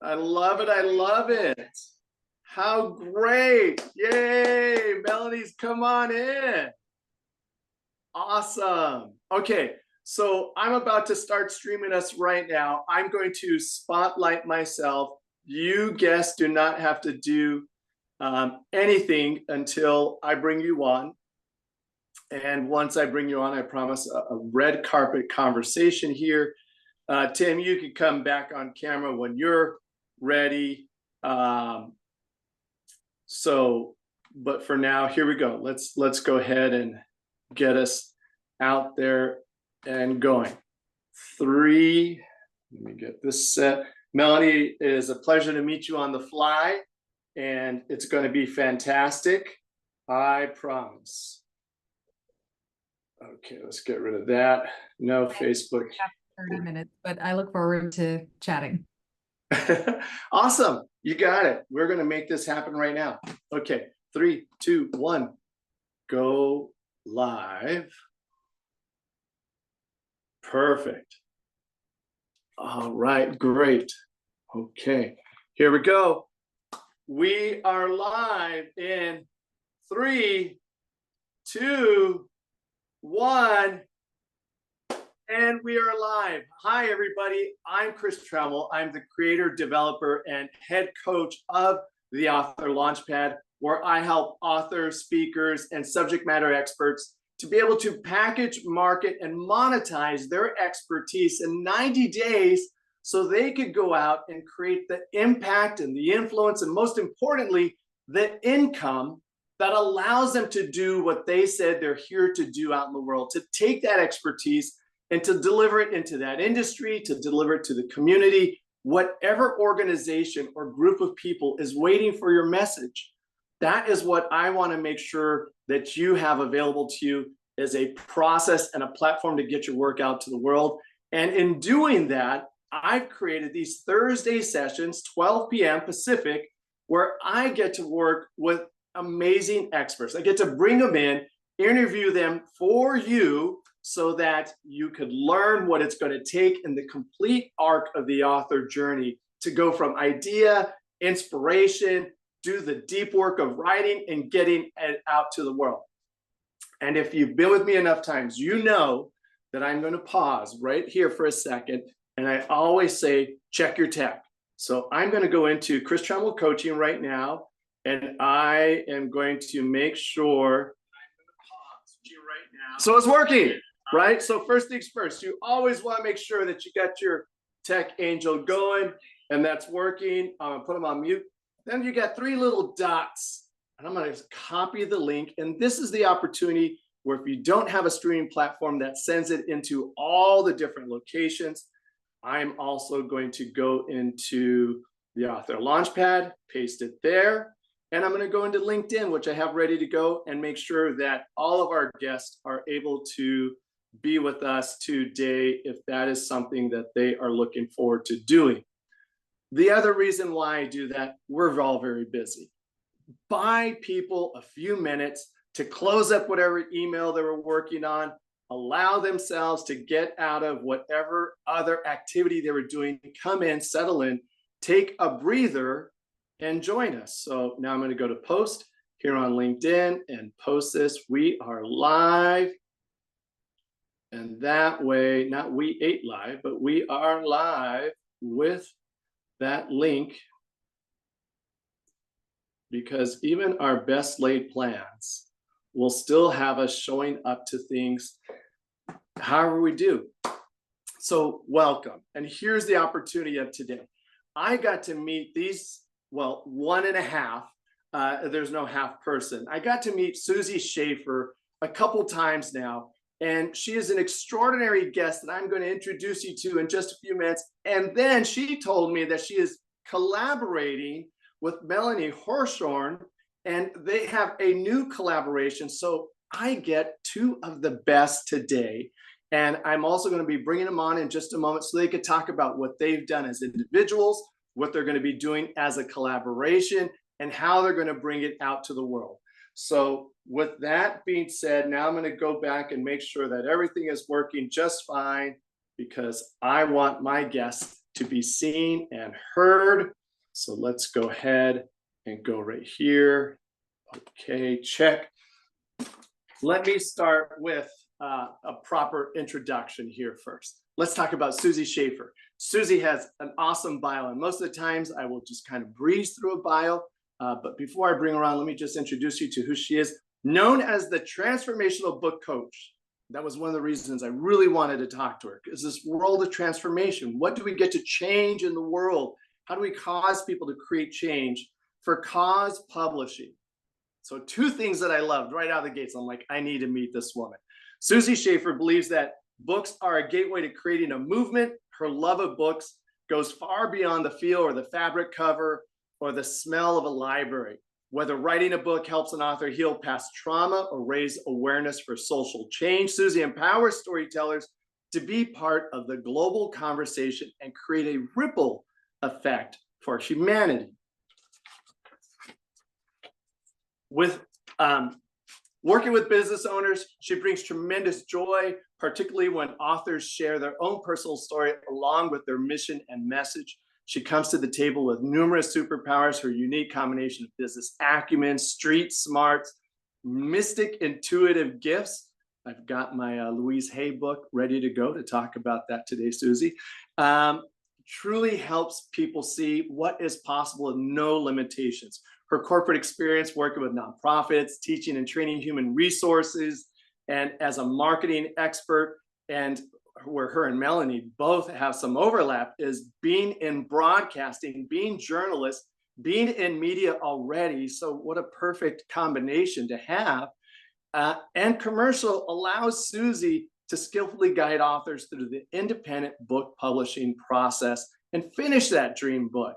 I love it. I love it. How great. Yay. Melanie's come on in. Awesome. Okay. So I'm about to start streaming us right now. I'm going to spotlight myself. You guests do not have to do anything until I bring you on. And once I bring you on, I promise a red carpet conversation here. Tim, you can come back on camera when you're ready. But for now, here we go. Let's go ahead and get us out there and going. 3, let me get this set. Melanie, it is a pleasure to meet you on the fly, and it's going to be fantastic. I promise. Okay, let's get rid of that. No Facebook. 30 minutes, but I look forward to chatting. Awesome. You got it. We're going to make this happen right now. Okay, 3, 2, 1. Go live. Perfect. All right, great. Okay, here we go. We are live in 3, 2, 1. And we are live. Hi, everybody. I'm Chris Trammell. I'm the creator, developer, and head coach of the Author Launchpad, where I help authors, speakers, and subject matter experts to be able to package, market, and monetize their expertise in 90 days so they could go out and create the impact and the influence, and most importantly, the income that allows them to do what they said they're here to do out in the world, to take that expertise and to deliver it into that industry, to deliver it to the community, whatever organization or group of people is waiting for your message. That is what I want to make sure that you have available to you as a process and a platform to get your work out to the world. And in doing that, I've created these Thursday sessions, 12 p.m. Pacific, where I get to work with amazing experts. I get to bring them in, interview them for you, so that you could learn what it's going to take in the complete arc of the author journey to go from idea, inspiration, do the deep work of writing and getting it out to the world. And if you've been with me enough times, you know that I'm going to pause right here for a second. And I always say, check your tech. So I'm going to go into Chris Trammell Coaching right now, and I am going to make sure I'm going to pause you right now. So it's working. Right? So first things first, you always want to make sure that you got your tech angel going, and that's working. I'm gonna put them on mute. Then you got 3 little dots, and I'm gonna copy the link. And this is the opportunity where if you don't have a streaming platform that sends it into all the different locations, I'm also going to go into the Author Launchpad, paste it there. And I'm going to go into LinkedIn, which I have ready to go, and make sure that all of our guests are able to be with us today if that is something that they are looking forward to doing. The other reason why I do that, we're all very busy. Buy people a few minutes to close up whatever email they were working on, allow themselves to get out of whatever other activity they were doing, come in, settle in, take a breather, and join us. So now I'm going to go to post here on LinkedIn and post this. We are live. And that way, not we ate live, but we are live with that link, because even our best laid plans will still have us showing up to things however we do. So welcome. And here's the opportunity of today. I got to meet these, well, 1.5, there's no half person. I got to meet Susie Schaefer a couple times now. And she is an extraordinary guest that I'm going to introduce you to in just a few minutes. And then she told me that she is collaborating with Melanie Herschorn, and they have a new collaboration. So I get 2 of the best today. And I'm also going to be bringing them on in just a moment so they could talk about what they've done as individuals, what they're going to be doing as a collaboration, and how they're going to bring it out to the world. So with that being said, now I'm going to go back and make sure that everything is working just fine, because I want my guests to be seen and heard. So let's go ahead and go right here. Okay, check. Let me start with a proper introduction here first. Let's talk about Susie Schaefer. Susie has an awesome bio, and most of the times I will just kind of breeze through a bio. But before I bring her on, let me just introduce you to who she is. Known as the transformational book coach. That was one of the reasons I really wanted to talk to her, is this world of transformation. What do we get to change in the world? How do we cause people to create change for cause publishing? So two things that I loved right out of the gates. I'm like, I need to meet this woman. Susie Schaefer believes that books are a gateway to creating a movement. Her love of books goes far beyond the feel or the fabric cover or the smell of a library. Whether writing a book helps an author heal past trauma or raise awareness for social change, Susie empowers storytellers to be part of the global conversation and create a ripple effect for humanity. With working with business owners, she brings tremendous joy, particularly when authors share their own personal story along with their mission and message. She comes to the table with numerous superpowers, her unique combination of business acumen, street smarts, mystic intuitive gifts. I've got my Louise Hay book ready to go to talk about that today, Susie. Truly helps people see what is possible with no limitations. Her corporate experience working with nonprofits, teaching and training human resources, and as a marketing expert, and where her and Melanie both have some overlap, is being in broadcasting, being journalists, being in media already. So what a perfect combination to have. And commercial allows Susie to skillfully guide authors through the independent book publishing process and finish that dream book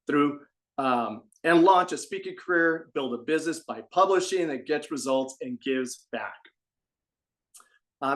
through and launch a speaking career, build a business by publishing that gets results and gives back.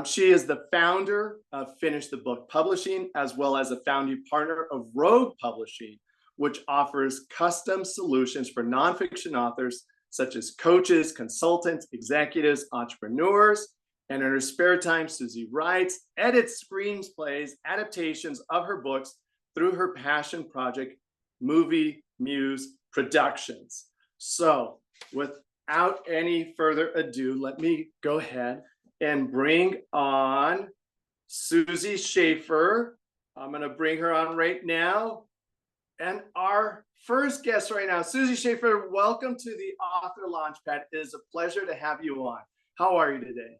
She is the founder of Finish the Book Publishing, as well as a founding partner of Rogue Publishing, which offers custom solutions for nonfiction authors, such as coaches, consultants, executives, entrepreneurs. And in her spare time, Susie writes, edits, screenplays, adaptations of her books through her passion project, Movie Muse Productions. So without any further ado, let me go ahead and bring on Susie Schaefer. I'm going to bring her on right now. And our first guest right now, Susie Schaefer, welcome to the Author Launchpad. It is a pleasure to have you on. How are you today?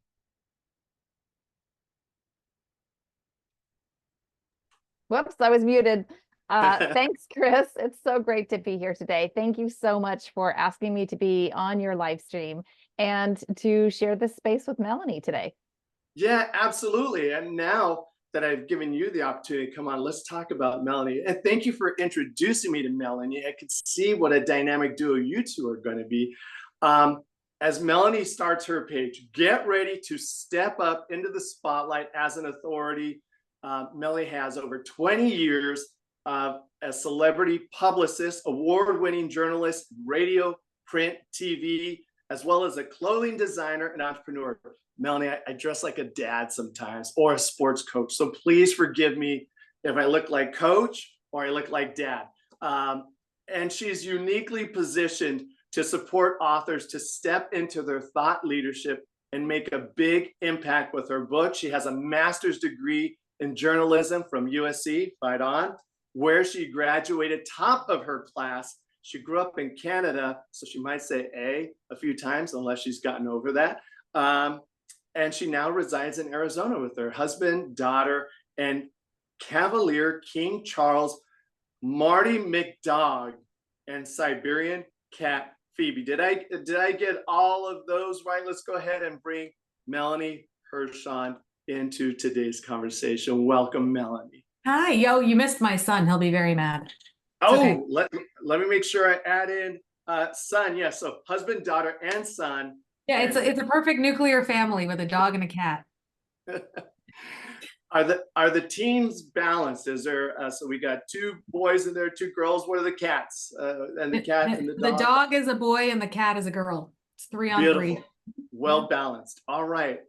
Whoops, I was muted. Thanks, Chris. It's so great to be here today. Thank you so much for asking me to be on your live stream and to share this space with Melanie today. Yeah, absolutely. And now that I've given you the opportunity to come on, let's talk about Melanie. And thank you for introducing me to Melanie. I could see what a dynamic duo you two are going to be. As Melanie starts her page, get ready to step up into the spotlight as an authority. Melanie has over 20 years as celebrity publicist, award-winning journalist, radio, print, TV, as well as a clothing designer and entrepreneur. Melanie, I dress like a dad sometimes, or a sports coach. So please forgive me if I look like coach or I look like dad. And she's uniquely positioned to support authors to step into their thought leadership and make a big impact with her book. She has a master's degree in journalism from USC, right on, where she graduated top of her class. She grew up in Canada, so she might say a few times, unless she's gotten over that. And she now resides in Arizona with her husband, daughter, and Cavalier King Charles, Marty McDog, and Siberian cat Phoebe. Did I get all of those right? Let's go ahead and bring Melanie Herschorn into today's conversation. Welcome, Melanie. Hi, yo, you missed my son. He'll be very mad. Oh, okay. let me make sure I add in son. Yeah, so husband, daughter, and son. Yeah, it's a perfect nuclear family with a dog and a cat. Are the teams balanced? Is there so we got two boys and there are two girls? What are the cats and the cat and the dog? The dog is a boy and the cat is a girl. It's 3 on Beautiful. 3. Well balanced. All right.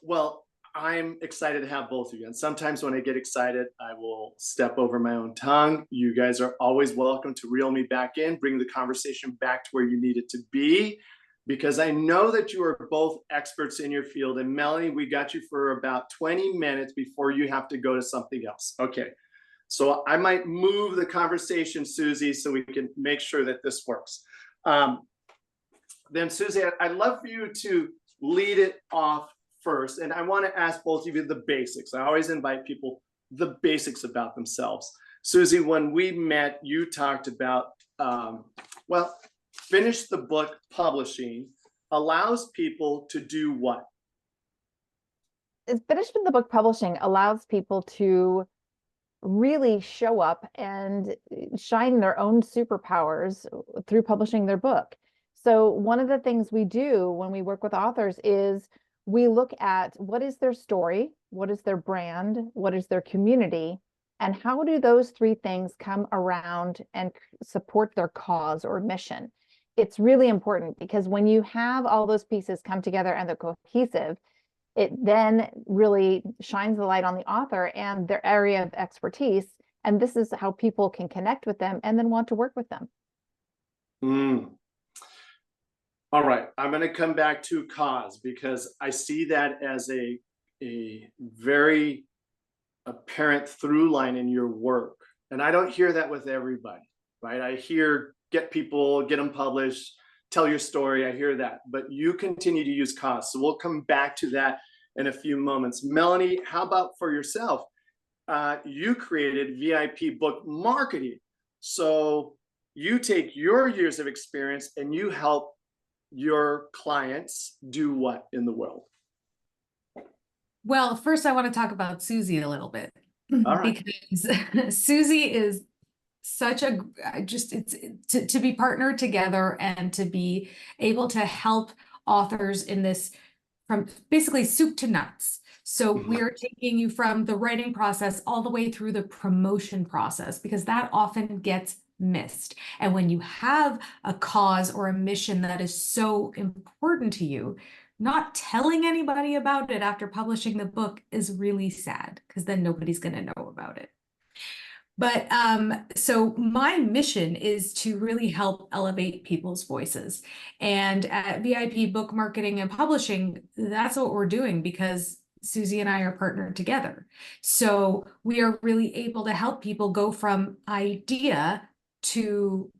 Well, I'm excited to have both of you. And sometimes when I get excited, I will step over my own tongue. You guys are always welcome to reel me back in, bring the conversation back to where you need it to be, because I know that you are both experts in your field. And Melanie, we got you for about 20 minutes before you have to go to something else. Okay. So I might move the conversation, Susie, so we can make sure that this works. Then Susie, I'd love for you to lead it off first. And I want to ask both of you the basics. I always invite people the basics about themselves. Susie, when we met, you talked about, well, finish the book publishing allows people to do what? Finishing the book publishing allows people to really show up and shine their own superpowers through publishing their book. So one of the things we do when we work with authors is we look at what is their story, what is their brand, what is their community, and how do those three things come around and support their cause or mission. It's really important because when you have all those pieces come together and they're cohesive, it then really shines the light on the author and their area of expertise. And this is how people can connect with them and then want to work with them. All right, I'm going to come back to cause because I see that as a very apparent through line in your work. And I don't hear that with everybody, right? I hear get them published, tell your story. I hear that, but you continue to use cause. So we'll come back to that in a few moments. Melanie, how about for yourself? You created VIP book marketing. So you take your years of experience and you help your clients do what in the world? Well, first I want to talk about Susie a little bit. All right. Because Susie is such a to be partnered together and to be able to help authors in this from basically soup to nuts. So we're taking you from the writing process all the way through the promotion process, because that often gets missed. And when you have a cause or a mission that is so important to you, not telling anybody about it after publishing the book is really sad, because then nobody's going to know about it. But so my mission is to really help elevate people's voices. And at VIP Book Marketing and Publishing, that's what we're doing, because Susie and I are partnered together. So we are really able to help people go from idea to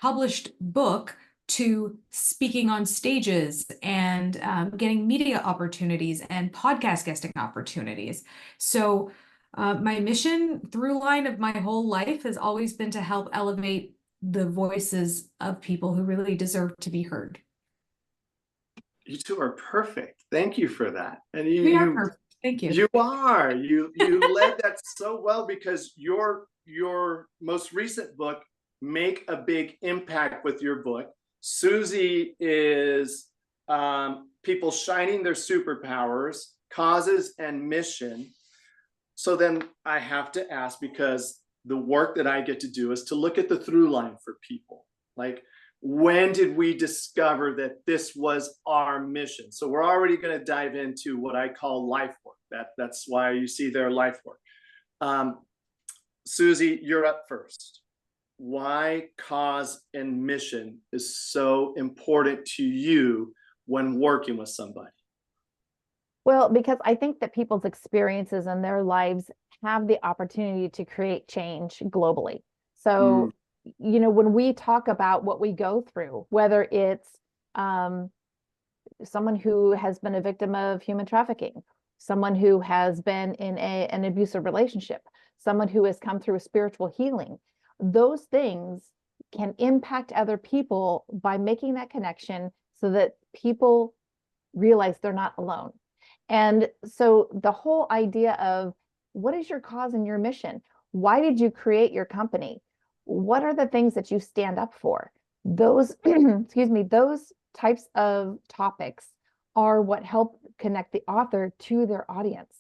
published book to speaking on stages and getting media opportunities and podcast guesting opportunities. So my mission through line of my whole life has always been to help elevate the voices of people who really deserve to be heard. You two are perfect. Thank you for that. And We are perfect. Thank you. You are. You led that so well, because your most recent book, Make a Big Impact with Your book, Susie is people shining their superpowers, causes, and mission. So then I have to ask, because the work that I get to do is to look at the through line for people. Like, when did we discover that this was our mission? So we're already going to dive into what I call life work. That's why you see their life work. Susie, you're up first. Why cause and mission is so important to you when working with somebody? Well, because I think that people's experiences in their lives have the opportunity to create change globally. So, you know, when we talk about what we go through, whether it's someone who has been a victim of human trafficking, someone who has been in an abusive relationship, someone who has come through spiritual healing, those things can impact other people by making that connection so that people realize they're not alone. And so the whole idea of what is your cause and your mission? Why did you create your company? What are the things that you stand up for? Those, excuse me, those types of topics are what help connect the author to their audience.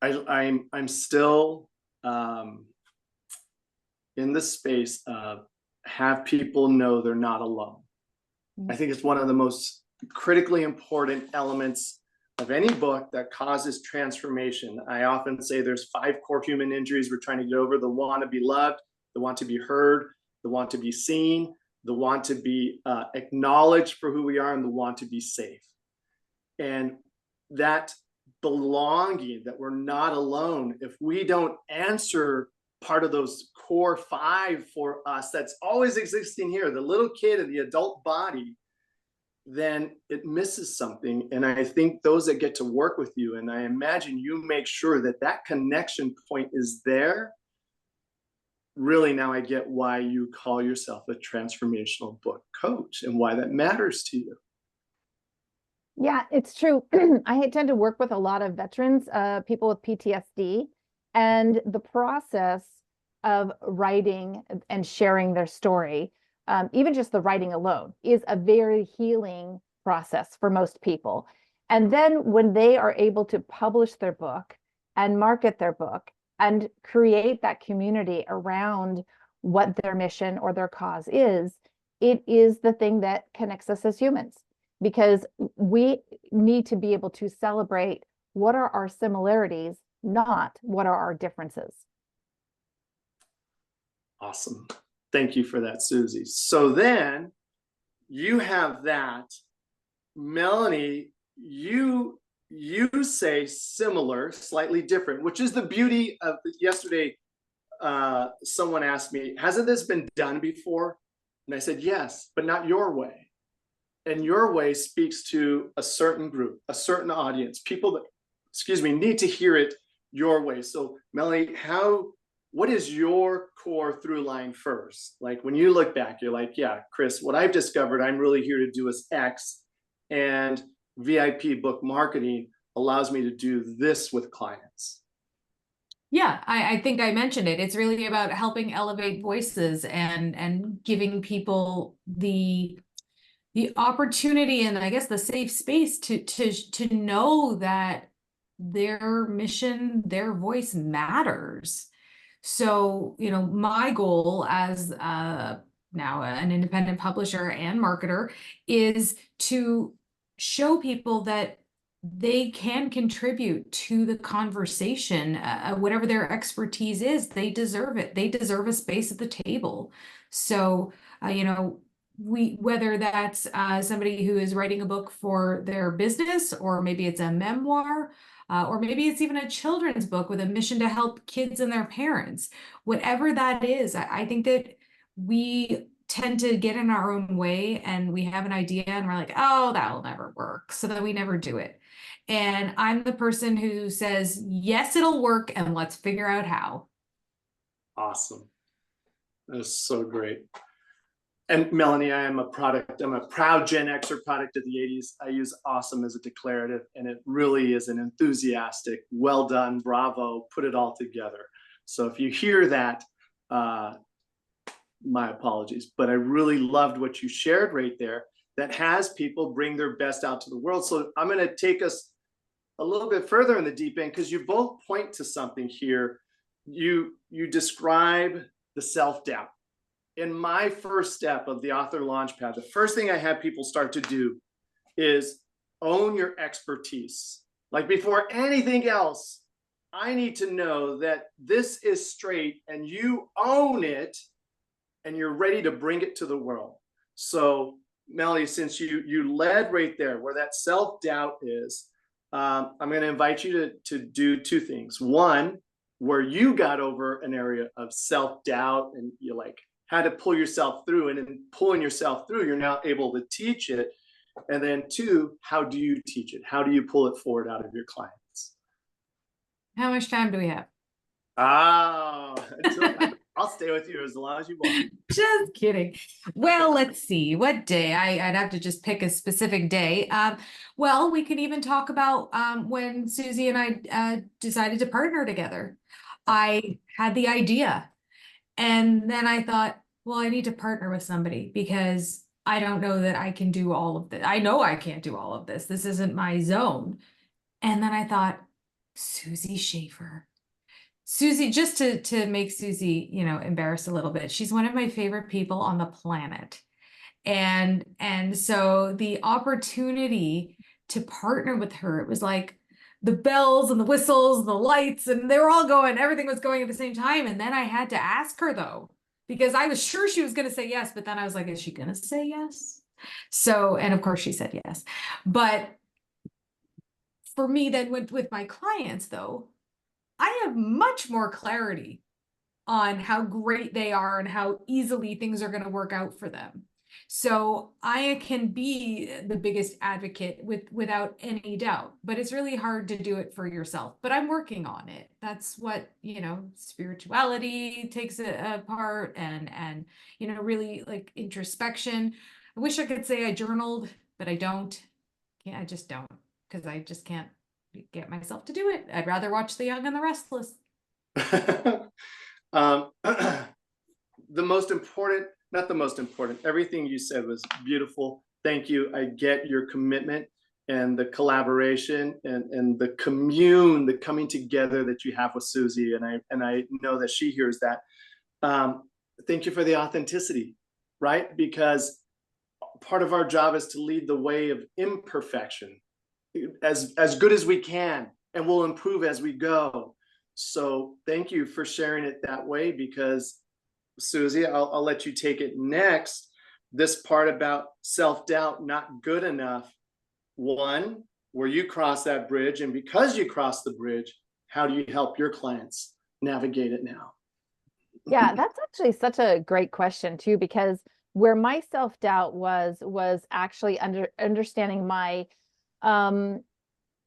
I'm still in the space of have people know they're not alone. I think it's one of the most critically important elements of any book that causes transformation. I often say there's 5 core human injuries we're trying to get over: the want to be loved, the want to be heard, the want to be seen, the want to be acknowledged for who we are, and the want to be safe. And that belonging, that we're not alone, if we don't answer part of those core 5 for us, that's always existing here, the little kid in the adult body, then it misses something. And I think those that get to work with you, and I imagine you make sure that that connection point is there. Really, now I get why you call yourself a transformational book coach and why that matters to you. Yeah, it's true. I tend to work with a lot of veterans, people with PTSD, and the process of writing and sharing their story, even just the writing alone, is a very healing process for most people. And then when they are able to publish their book and market their book and create that community around what their mission or their cause is, it is the thing that connects us as humans, because we need to be able to celebrate what are our similarities, not what are our differences. Awesome. Thank you for that, Susie. So then you have that. Melanie, you say similar, slightly different, which is the beauty of yesterday. Someone asked me, hasn't this been done before? And I said, yes, but not your way. And your way speaks to a certain group, a certain audience, people that, need to hear it your way. So Melanie, what is your core through line first? Like when you look back, you're like, yeah, Chris, what I've discovered I'm really here to do is X, and VIP book marketing allows me to do this with clients. Yeah, I think I mentioned it. It's really about helping elevate voices and giving people the opportunity and I guess the safe space to know that their mission, their voice matters. So, my goal as now an independent publisher and marketer is to show people that they can contribute to the conversation, whatever their expertise is. They deserve it. They deserve a space at the table. So, whether that's somebody who is writing a book for their business, or maybe it's a memoir, or maybe it's even a children's book with a mission to help kids and their parents, whatever that is, I think that we tend to get in our own way, and we have an idea and we're like, oh, that will never work. So then we never do it. And I'm the person who says, yes, it'll work, and let's figure out how. Awesome. That's so great. And Melanie, I'm a proud Gen Xer product of the 80s. I use awesome as a declarative, and it really is an enthusiastic, well done, bravo, put it all together. So if you hear that, my apologies, but I really loved what you shared right there that has people bring their best out to the world. So I'm going to take us a little bit further in the deep end, because you both point to something here. You describe the self-doubt. In my first step of the Author Launchpad, the first thing I have people start to do is own your expertise. Like before anything else, I need to know that this is straight and you own it and you're ready to bring it to the world. So Melanie, since you led right there where that self-doubt is, I'm going to invite you to do 2 things. One, where you got over an area of self-doubt and you had to pull yourself through, and in pulling yourself through, you're now able to teach it. And then 2, how do you teach it? How do you pull it forward out of your clients? How much time do we have? I'll stay with you as long as you want. Just kidding. Well, let's see what day. I'd have to just pick a specific day. Well, we could even talk about when Susie and I decided to partner together. I had the idea, and then I thought, well, I need to partner with somebody because I don't know that I can do all of this. I know I can't do all of this. This isn't my zone. And then I thought, Susie Schaefer. Susie, just to make Susie, embarrassed a little bit, she's one of my favorite people on the planet. And so the opportunity to partner with her, it was like the bells and the whistles and the lights, and they were all going, everything was going at the same time. And then I had to ask her though, because I was sure she was going to say yes, but then I was like, is she going to say yes? So, and of course she said yes. But for me, then with my clients though, I have much more clarity on how great they are and how easily things are going to work out for them. So I can be the biggest advocate without any doubt, but it's really hard to do it for yourself. But I'm working on it. That's what, spirituality takes a part, and really like introspection. I wish I could say I journaled, but I don't. Yeah, I just don't, because I just can't get myself to do it. I'd rather watch The Young and the Restless. The most important, not the most important, everything you said was beautiful. Thank you. I get your commitment and the collaboration and the the coming together that you have with Susie. And I know that she hears that. Thank you for the authenticity, right? Because part of our job is to lead the way of imperfection as good as we can, and we'll improve as we go. So thank you for sharing it that way, because Susie, I'll let you take it next. This part about self-doubt, not good enough. One, where you cross that bridge, and because you cross the bridge, how do you help your clients navigate it now? Yeah, that's actually such a great question too, because where my self-doubt was actually understanding my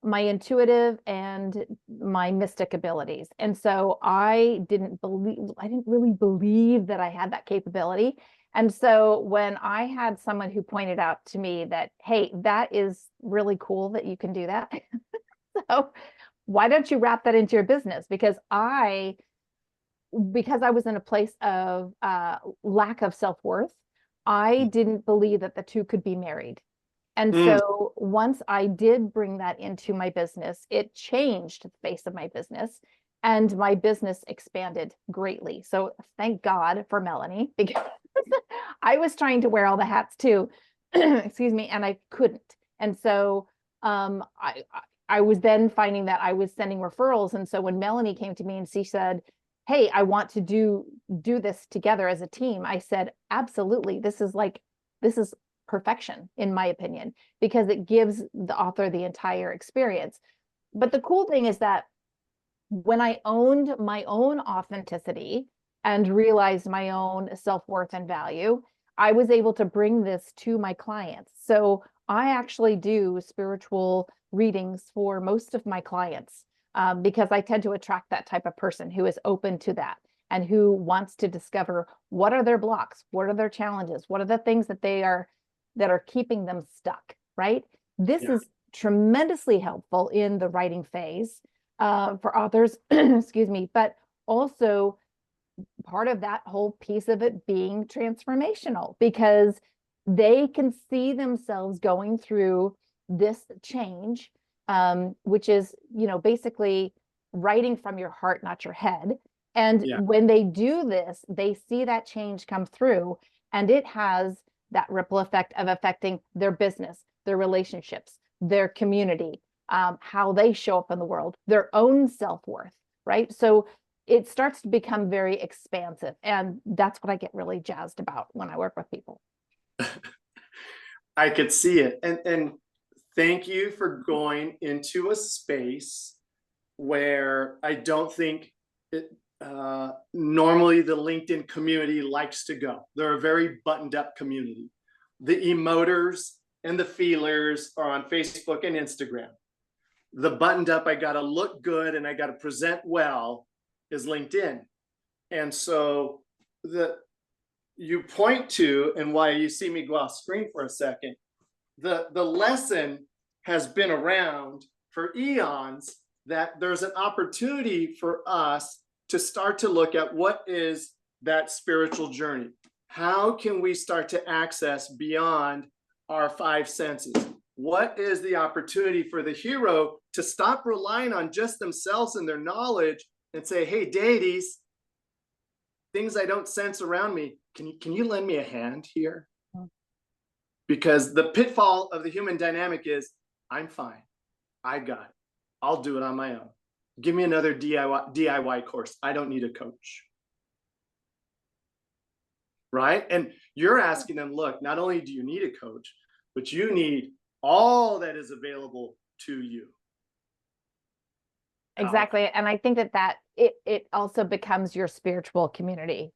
my intuitive and my mystic abilities. And so I didn't really believe that I had that capability. And so when I had someone who pointed out to me that, hey, that is really cool that you can do that. So why don't you wrap that into your business? Because I was in a place of lack of self-worth, I didn't believe that the two could be married. And so once I did bring that into my business, it changed the face of my business, and my business expanded greatly. So thank God for Melanie, because I was trying to wear all the hats too, excuse me, and I couldn't. And so I was then finding that I was sending referrals. And so when Melanie came to me and she said, hey, I want to do this together as a team, I said, absolutely. This is perfection, in my opinion, because it gives the author the entire experience. But the cool thing is that when I owned my own authenticity and realized my own self-worth and value, I was able to bring this to my clients. So I actually do spiritual readings for most of my clients, because I tend to attract that type of person who is open to that and who wants to discover what are their blocks, what are their challenges, what are the things that are keeping them stuck, right? This is tremendously helpful in the writing phase for authors, excuse me, but also part of that whole piece of it being transformational, because they can see themselves going through this change, which is, basically writing from your heart, not your head. And when they do this, they see that change come through, and it has that ripple effect of affecting their business, their relationships, their community, how they show up in the world, their own self-worth, right? So it starts to become very expansive. And that's what I get really jazzed about when I work with people. I could see it. And thank you for going into a space where I don't think normally the LinkedIn community likes to go. They're a very buttoned up community. The emoters and the feelers are on Facebook and Instagram. The buttoned up, I got to look good and I got to present well, is LinkedIn. And so you point to, and why you see me go off screen for a second, the lesson has been around for eons that there's an opportunity for us to start to look at what is that spiritual journey. How can we start to access beyond our five senses? What is the opportunity for the hero to stop relying on just themselves and their knowledge and say, hey, deities, things I don't sense around me, can you lend me a hand here? Because the pitfall of the human dynamic is, I'm fine. I got it. I'll do it on my own. Give me another DIY course. I don't need a coach. Right? And you're asking them, look, not only do you need a coach, but you need all that is available to you. Exactly. And I think that it also becomes your spiritual community,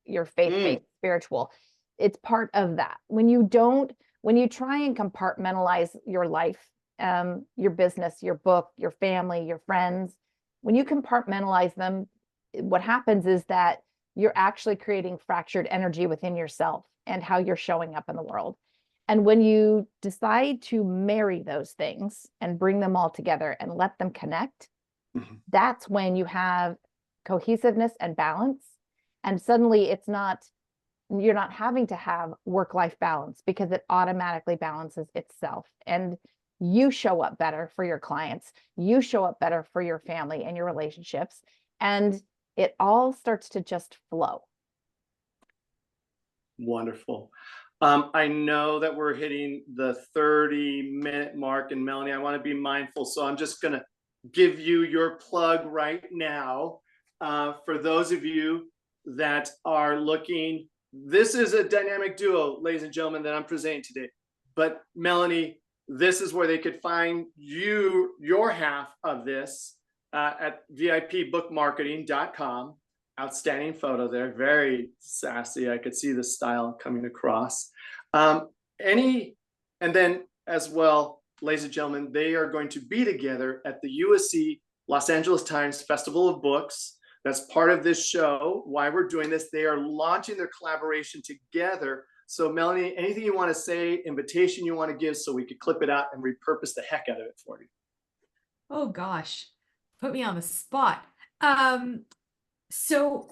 your faith-based spiritual. It's part of that. When you try and compartmentalize your life, your business, your book, your family, your friends, when you compartmentalize them, what happens is that you're actually creating fractured energy within yourself and how you're showing up in the world. And when you decide to marry those things and bring them all together and let them connect, that's when you have cohesiveness and balance. And suddenly you're not having to have work-life balance because it automatically balances itself. And you show up better for your clients. You show up better for your family and your relationships. And it all starts to just flow. Wonderful. I know that we're hitting the 30-minute mark, and Melanie, I want to be mindful. So I'm just going to give you your plug right now. For those of you that are looking, this is a dynamic duo, ladies and gentlemen, that I'm presenting today. But Melanie, this is where they could find you, your half of this, at vipbookmarketing.com. Outstanding photo there, very sassy. I could see the style coming across. And then as well, ladies and gentlemen, they are going to be together at the USC Los Angeles Times Festival of Books. That's part of this show. Why we're doing this, they are launching their collaboration together. So Melanie, anything you want to say, invitation you want to give so we could clip it out and repurpose the heck out of it for you? Oh gosh, put me on the spot. So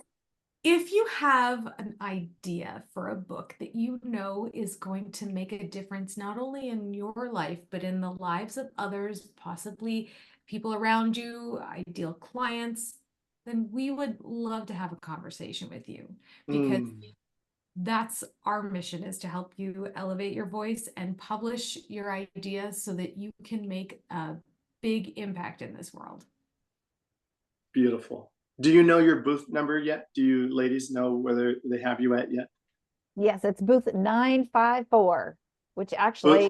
if you have an idea for a book that you know is going to make a difference, not only in your life, but in the lives of others, possibly people around you, ideal clients, then we would love to have a conversation with you, because that's our mission, is to help you elevate your voice and publish your ideas so that you can make a big impact in this world. Beautiful. Do you know your booth number yet? Do you ladies know whether they have you at yet? Yes, it's booth 954, which actually,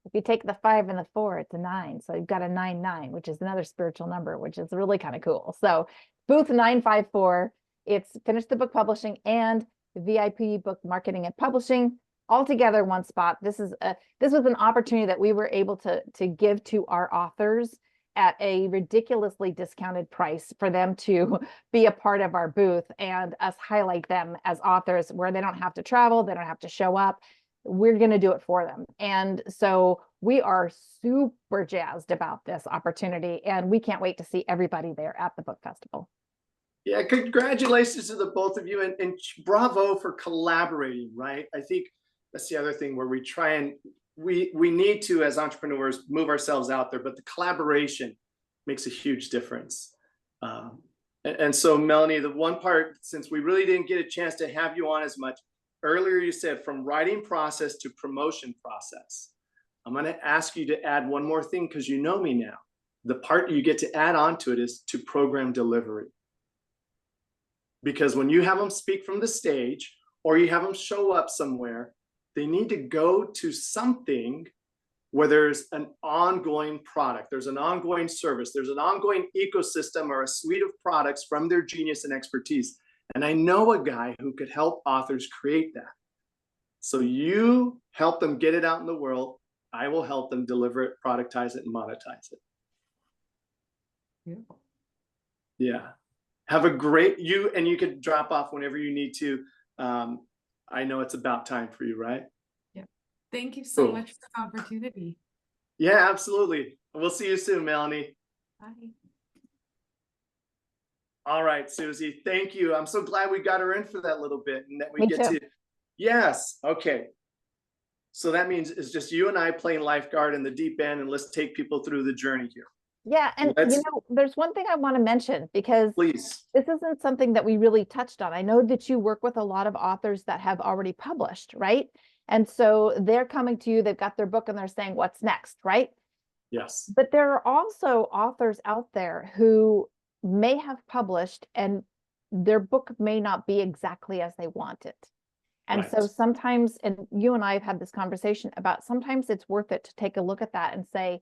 if you take the 5 and the 4, it's a 9. So you've got a 99, which is another spiritual number, which is really kind of cool. So booth 954, it's Finish the Book Publishing and VIP Book Marketing and Publishing all together one spot. This was an opportunity that we were able to give to our authors at a ridiculously discounted price for them to be a part of our booth and us highlight them as authors where they don't have to travel, they don't have to show up. We're going to do it for them. And so we are super jazzed about this opportunity, and we can't wait to see everybody there at the book festival. Yeah, congratulations to the both of you, and bravo for collaborating, right? I think that's the other thing where we try and we need to, as entrepreneurs, move ourselves out there, but the collaboration makes a huge difference. And so Melanie, the one part, since we really didn't get a chance to have you on as much, earlier you said from writing process to promotion process. I'm going to ask you to add one more thing, because you know me now. The part you get to add on to it is to program delivery. Because when you have them speak from the stage or you have them show up somewhere, they need to go to something where there's an ongoing product, there's an ongoing service, there's an ongoing ecosystem or a suite of products from their genius and expertise. And I know a guy who could help authors create that. So you help them get it out in the world. I will help them deliver it, productize it, and monetize it. Beautiful. Yeah. Have a great, you could drop off whenever you need to. I know it's about time for you, right? Yeah. Thank you so much for the opportunity. Yeah, absolutely. We'll see you soon, Melanie. Bye. All right, Susie, thank you. I'm so glad we got her in for that little bit and that we Me get too. to, yes. Okay. So that means it's just you and I playing lifeguard in the deep end, and let's take people through the journey here. Yeah, and there's one thing I want to mention, because Please. this isn't something that we really touched on. I know that you work with a lot of authors that have already published, right? And so they're coming to you, they've got their book and they're saying, what's next, right? Yes. But there are also authors out there who may have published and their book may not be exactly as they want it. And so Right. sometimes, and you and I have had this conversation about, sometimes it's worth it to take a look at that and say,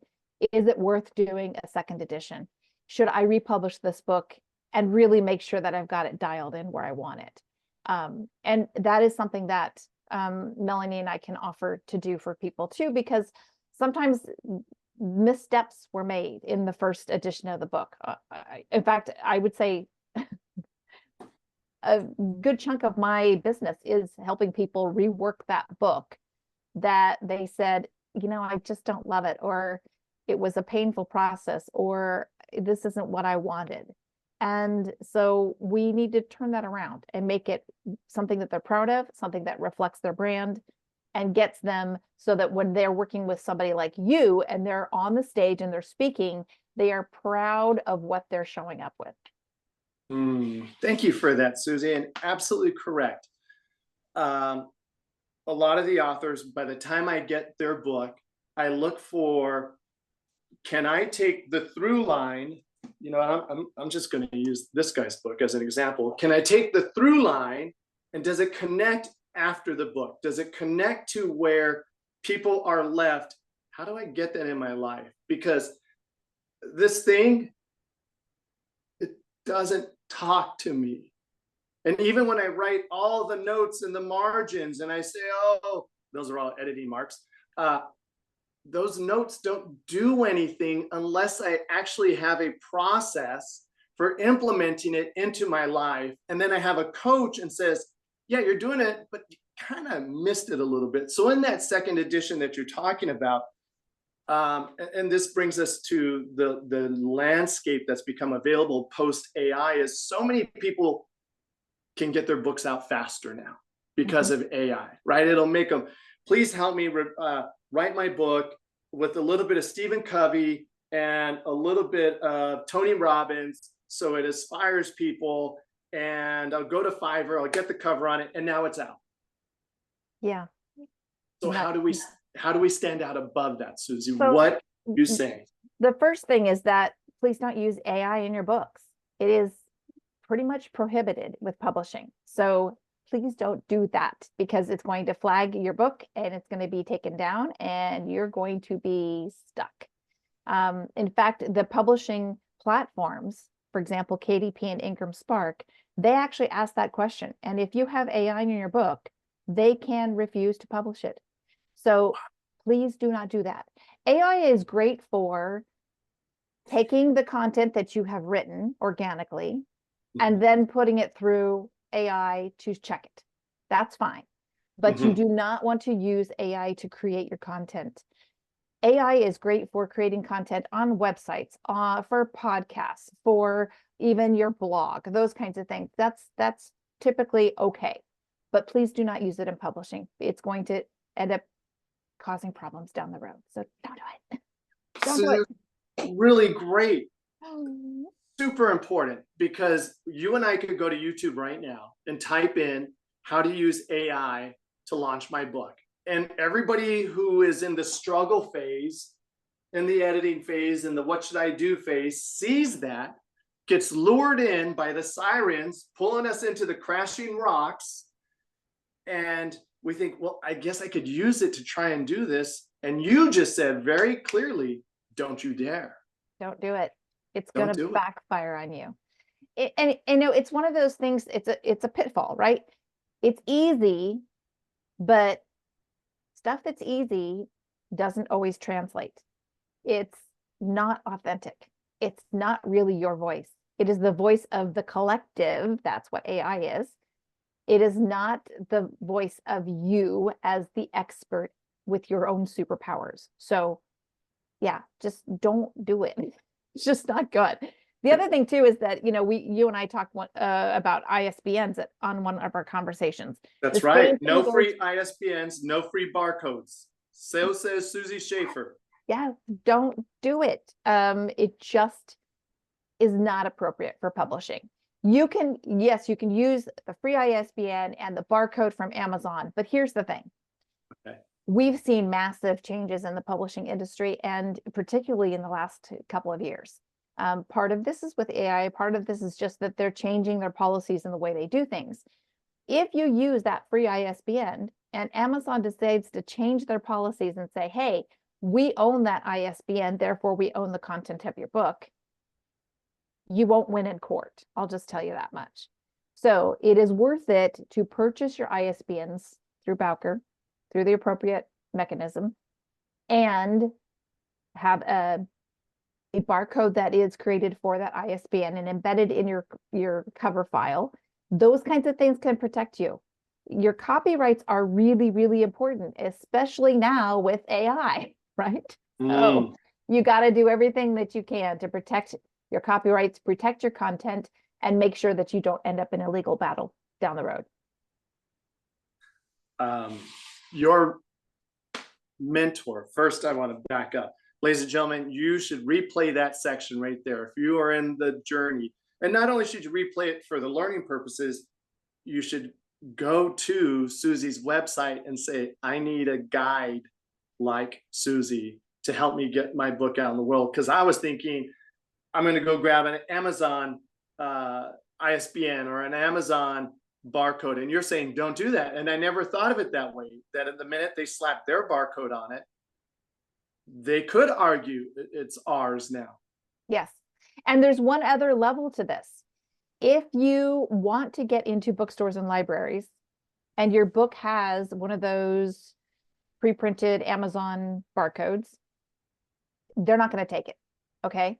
is it worth doing a second edition? Should I republish this book and really make sure that I've got it dialed in where I want it? And that is something that Melanie and I can offer to do for people too, because sometimes missteps were made in the first edition of the book. In fact, I would say a good chunk of my business is helping people rework that book that they said, you know, I just don't love it, or it was a painful process, or this isn't what I wanted. And so we need to turn that around and make it something that they're proud of, something that reflects their brand and gets them so that when they're working with somebody like you and they're on the stage and they're speaking, they are proud of what they're showing up with. Thank you for that, Susie, and absolutely correct. A lot of the authors, by the time I get their book, I look for, can I take the through line? You know, I'm just going to use this guy's book as an example. Can I take the through line and does it connect after the book? Does it connect to where people are left? How do I get that in my life? Because this thing, it doesn't talk to me. And even when I write all the notes in the margins and I say, oh, those are all editing marks. Those notes don't do anything unless I actually have a process for implementing it into my life. And then I have a coach and says, yeah, you're doing it, but you kind of missed it a little bit. So in that second edition that you're talking about, and this brings us to the landscape that's become available post AI, is so many people can get their books out faster now because of AI, right? It'll make them, please help me write my book with a little bit of Stephen Covey and a little bit of Tony Robbins, so it inspires people. And I'll go to Fiverr, I'll get the cover on it, and now it's out. Yeah. So how do we stand out above that, Susie? So, what are you saying? The first thing is that please don't use AI in your books. It is pretty much prohibited with publishing. So please don't do that, because it's going to flag your book and it's going to be taken down and you're going to be stuck. In fact, the publishing platforms, for example, KDP and Ingram Spark, they actually ask that question. And if you have AI in your book, they can refuse to publish it. So please do not do that. AI is great for taking the content that you have written organically and then putting it through AI to check it. That's fine. But you do not want to use AI to create your content. AI is great for creating content on websites, for podcasts, for even your blog, those kinds of things. That's typically okay. But please do not use it in publishing. It's going to end up causing problems down the road. So don't do it. Don't do it. Really great. Super important, because you and I could go to YouTube right now and type in how to use AI to launch my book. And everybody who is in the struggle phase, in the editing phase, and the what should I do phase sees that, gets lured in by the sirens, pulling us into the crashing rocks. And we think, well, I guess I could use it to try and do this. And you just said very clearly, don't you dare. Don't do it. It's going to backfire on you. And you know, it's one of those things, it's a pitfall, right? It's easy, but stuff that's easy doesn't always translate. It's not authentic. It's not really your voice. It is the voice of the collective. That's what AI is. It is not the voice of you as the expert with your own superpowers. So yeah, just don't do it. It's just not good. The other thing too is that, you know, you and I talked about ISBNs on one of our conversations. That's right. No free ISBNs, no free barcodes. So says Susie Schaefer. Yeah, don't do it. It just is not appropriate for publishing. You can use the free ISBN and the barcode from Amazon, but here's the thing. we've seen massive changes in the publishing industry, and particularly in the last couple of years. Part of this is with AI, part of this is just that they're changing their policies and the way they do things. If you use that free ISBN and Amazon decides to change their policies and say, hey, we own that ISBN, therefore we own the content of your book, you won't win in court. I'll just tell you that much. So it is worth it to purchase your ISBNs through Bowker, through the appropriate mechanism, and have a barcode that is created for that ISBN and embedded in your cover file. Those kinds of things can protect you. Your copyrights are really, really important, especially now with AI, right? So you got to do everything that you can to protect your copyrights, protect your content, and make sure that you don't end up in a legal battle down the road. Your mentor, first I want to back up. Ladies and gentlemen, you should replay that section right there. If you are in the journey, and not only should you replay it for the learning purposes, you should go to Susie's website and say, I need a guide like Susie to help me get my book out in the world. Because I was thinking, I'm going to go grab an Amazon ISBN or an Amazon barcode. And you're saying, don't do that. And I never thought of it that way, that at the minute they slap their barcode on it, they could argue it's ours now. Yes. And there's one other level to this. If you want to get into bookstores and libraries and your book has one of those pre-printed Amazon barcodes, they're not going to take it. Okay.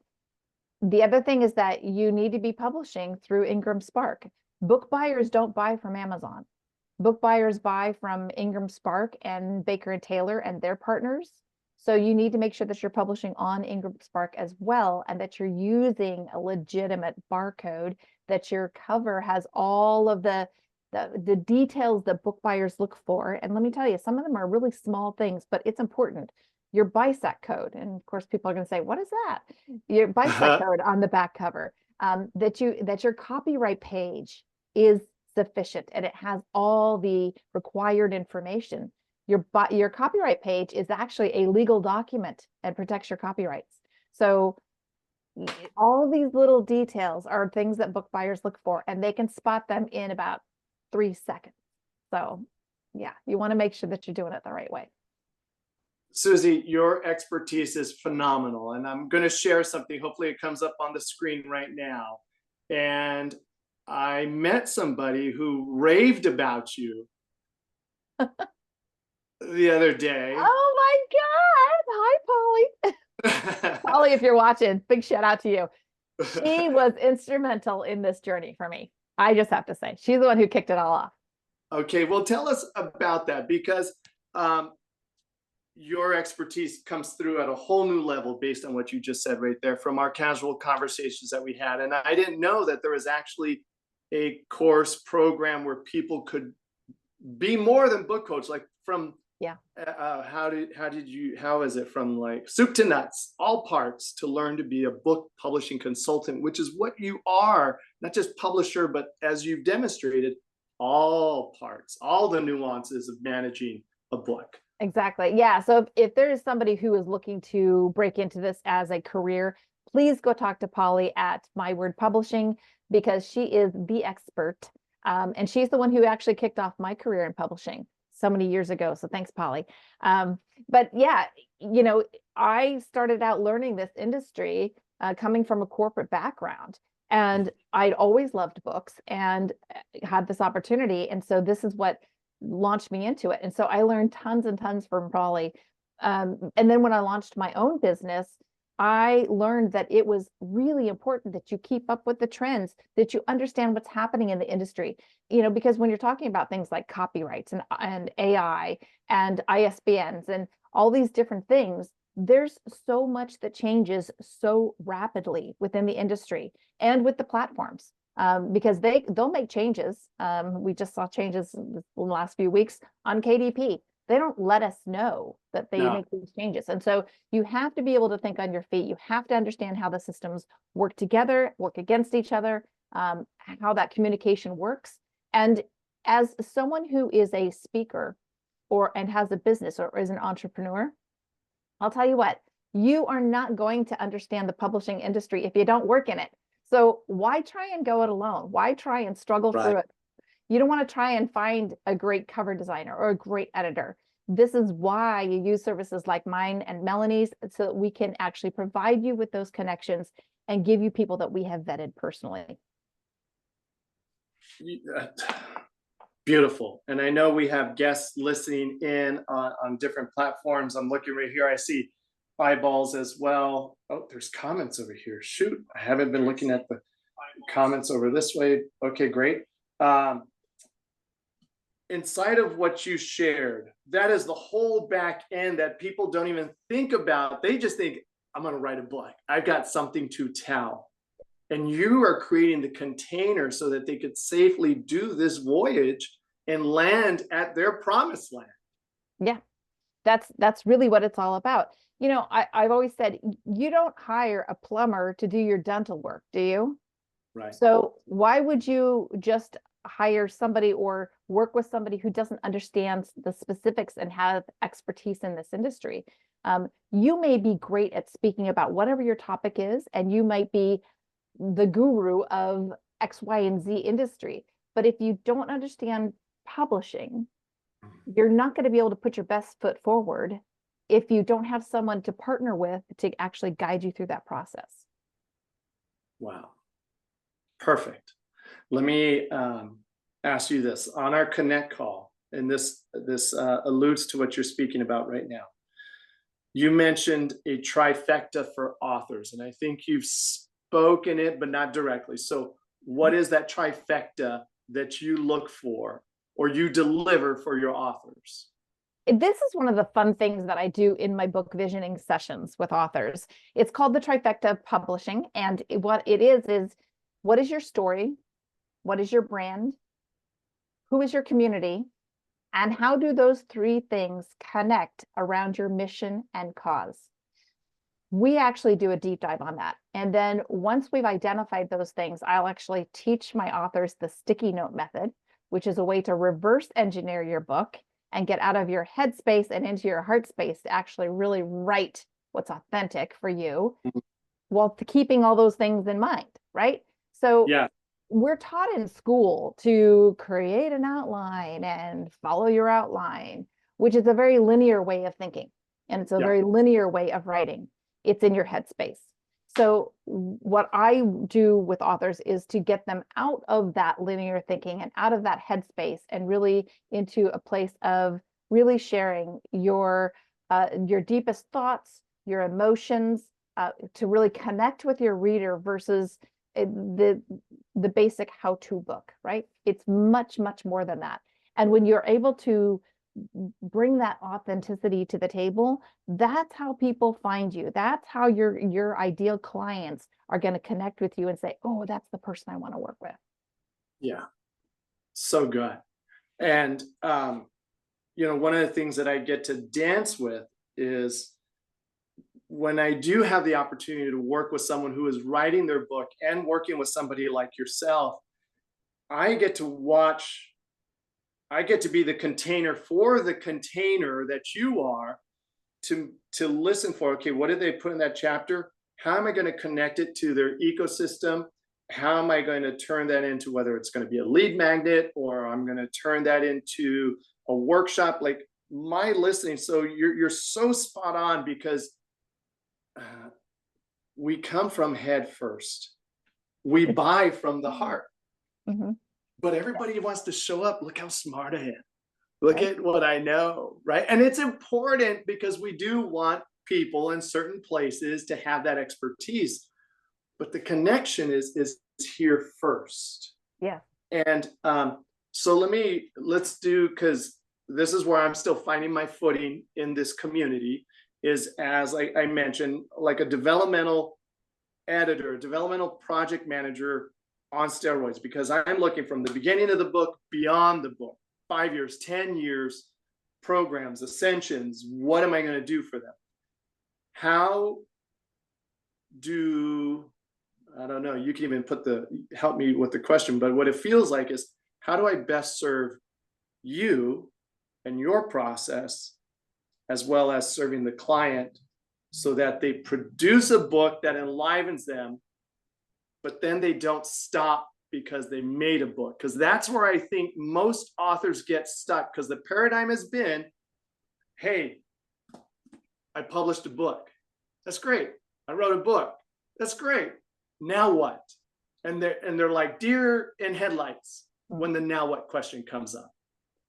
The other thing is that you need to be publishing through Ingram Spark. Book buyers don't buy from Amazon. Book buyers buy from Ingram Spark and Baker and Taylor and their partners. So you need to make sure that you're publishing on Ingram Spark as well, and that you're using a legitimate barcode, that your cover has all of the details that book buyers look for. And let me tell you, some of them are really small things, but it's important. Your BISAC code, and of course people are going to say, what is that? Your BISAC code on the back cover, that your copyright page is sufficient and it has all the required information. Your copyright page is actually a legal document and protects your copyrights. So all these little details are things that book buyers look for, and they can spot them in about 3 seconds. So yeah, you want to make sure that you're doing it the right way. Susie, your expertise is phenomenal. And I'm going to share something. Hopefully it comes up on the screen right now. And I met somebody who raved about you the other day. Oh my God. Hi, Polly. Polly, if you're watching, big shout out to you. She was instrumental in this journey for me. I just have to say, she's the one who kicked it all off. Okay, well, tell us about that, because your expertise comes through at a whole new level based on what you just said right there from our casual conversations that we had. And I didn't know that there was actually a course program where people could be more than book coach, like from how is it from like soup to nuts, all parts, to learn to be a book publishing consultant, which is what you are, not just publisher, but as you've demonstrated, all parts, all the nuances of managing a book. Exactly. Yeah. So if there is somebody who is looking to break into this as a career, please go talk to Polly at My Word Publishing, because she is the expert. And she's the one who actually kicked off my career in publishing so many years ago. So thanks, Polly. But yeah, you know, I started out learning this industry coming from a corporate background, and I'd always loved books and had this opportunity. And so this is what launched me into it. And so I learned tons and tons from Polly. And then when I launched my own business, I learned that it was really important that you keep up with the trends, that you understand what's happening in the industry, you know, because when you're talking about things like copyrights and AI and ISBNs and all these different things, there's so much that changes so rapidly within the industry and with the platforms. Because they'll make changes. We just saw changes in the last few weeks on KDP. They don't let us know that they make these changes. And so you have to be able to think on your feet. You have to understand how the systems work together, work against each other, how that communication works. And as someone who is a speaker, and has a business or is an entrepreneur, I'll tell you what, you are not going to understand the publishing industry if you don't work in it. So why try and go it alone? Why try and struggle through it? You don't want to try and find a great cover designer or a great editor. This is why you use services like mine and Melanie's, so that we can actually provide you with those connections and give you people that we have vetted personally. Beautiful. And I know we have guests listening in on different platforms. I'm looking right here. I see eyeballs as well. Oh, there's comments over here. Shoot, I haven't been looking at the comments over this way. Okay, great. Inside of what you shared, that is the whole back end that people don't even think about. They just think, I'm going to write a book. I've got something to tell. And you are creating the container so that they could safely do this voyage and land at their promised land. Yeah, that's really what it's all about. You know, I've always said, you don't hire a plumber to do your dental work, do you? Right. So why would you just hire somebody or work with somebody who doesn't understand the specifics and have expertise in this industry? You may be great at speaking about whatever your topic is, and you might be the guru of X, Y, and Z industry. But if you don't understand publishing, you're not going to be able to put your best foot forward if you don't have someone to partner with to actually guide you through that process. Wow. Perfect. Let me ask you this. On our Connect call, and this alludes to what you're speaking about right now. You mentioned a trifecta for authors, and I think you've spoken it, but not directly. So what is that trifecta that you look for or you deliver for your authors? This is one of the fun things that I do in my book visioning sessions with authors. It's called the trifecta of publishing. And what it is what is your story? What is your brand? Who is your community? And how do those three things connect around your mission and cause? We actually do a deep dive on that. And then once we've identified those things, I'll actually teach my authors the sticky note method, which is a way to reverse engineer your book and get out of your head space and into your heart space to actually really write what's authentic for you, while keeping all those things in mind, right? So yeah, we're taught in school to create an outline and follow your outline, which is a very linear way of thinking. And it's a very linear way of writing. It's in your headspace. So what I do with authors is to get them out of that linear thinking and out of that headspace and really into a place of really sharing your deepest thoughts, your emotions, to really connect with your reader versus the basic how-to book, right? It's much, much more than that. And when you're able to bring that authenticity to the table, that's how people find you. That's how your ideal clients are going to connect with you and say, oh, that's the person I want to work with. Yeah, so good. And you know, one of the things that I get to dance with is when I do have the opportunity to work with someone who is writing their book and working with somebody like yourself, I get to be the container for the container that you are to listen for, okay, what did they put in that chapter? How am I going to connect it to their ecosystem? How am I going to turn that into, whether it's going to be a lead magnet or I'm going to turn that into a workshop, like my listening. So you're so spot on, because we come from head first. We buy from the heart. Mm-hmm. But everybody wants to show up. Look how smart I am. Look at what I know, right? And it's important because we do want people in certain places to have that expertise. But the connection is here first. Yeah. And so let's do, because this is where I'm still finding my footing in this community, is, as I mentioned, like a developmental editor, developmental project manager on steroids, because I'm looking from the beginning of the book, beyond the book, 5 years, 10 years, programs, ascensions. What am I going to do for them? How do, I don't know, you can even help me with the question, but what it feels like is, how do I best serve you and your process, as well as serving the client, so that they produce a book that enlivens them, but then they don't stop because they made a book. Because that's where I think most authors get stuck, because the paradigm has been, hey, I published a book. That's great. I wrote a book. That's great. Now what? And they're like deer in headlights when the now what question comes up.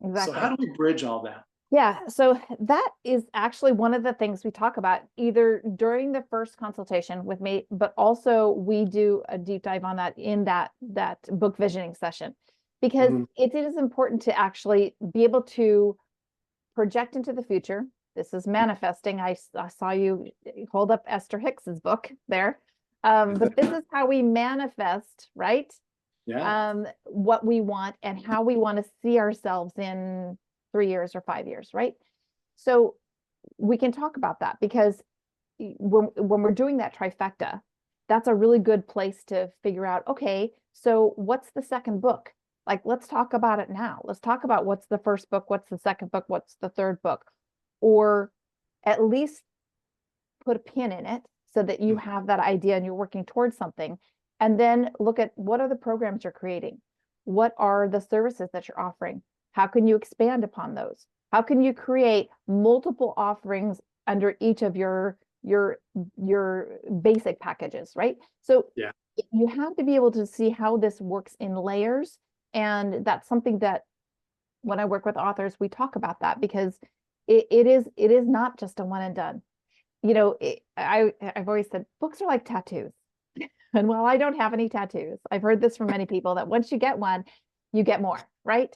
Exactly. So how do we bridge all that? Yeah, so that is actually one of the things we talk about either during the first consultation with me, but also we do a deep dive on that in that book visioning session, because it is important to actually be able to project into the future. This is manifesting. I saw you hold up Esther Hicks's book there. But this is how we manifest, right? Yeah. What we want and how we want to see ourselves in 3 years or 5 years, right? So we can talk about that, because when we're doing that trifecta, that's a really good place to figure out, okay, so what's the second book? Like, let's talk about it now. Let's talk about what's the first book, what's the second book, what's the third book, or at least put a pin in it so that you have that idea and you're working towards something. And then look at what are the programs you're creating? What are the services that you're offering? How can you expand upon those? How can you create multiple offerings under each of your basic packages, right? So yeah, you have to be able to see how this works in layers. And that's something that when I work with authors, we talk about that, because it is not just a one and done. You know, I've always said books are like tattoos. And while I don't have any tattoos, I've heard this from many people that once you get one, you get more, right?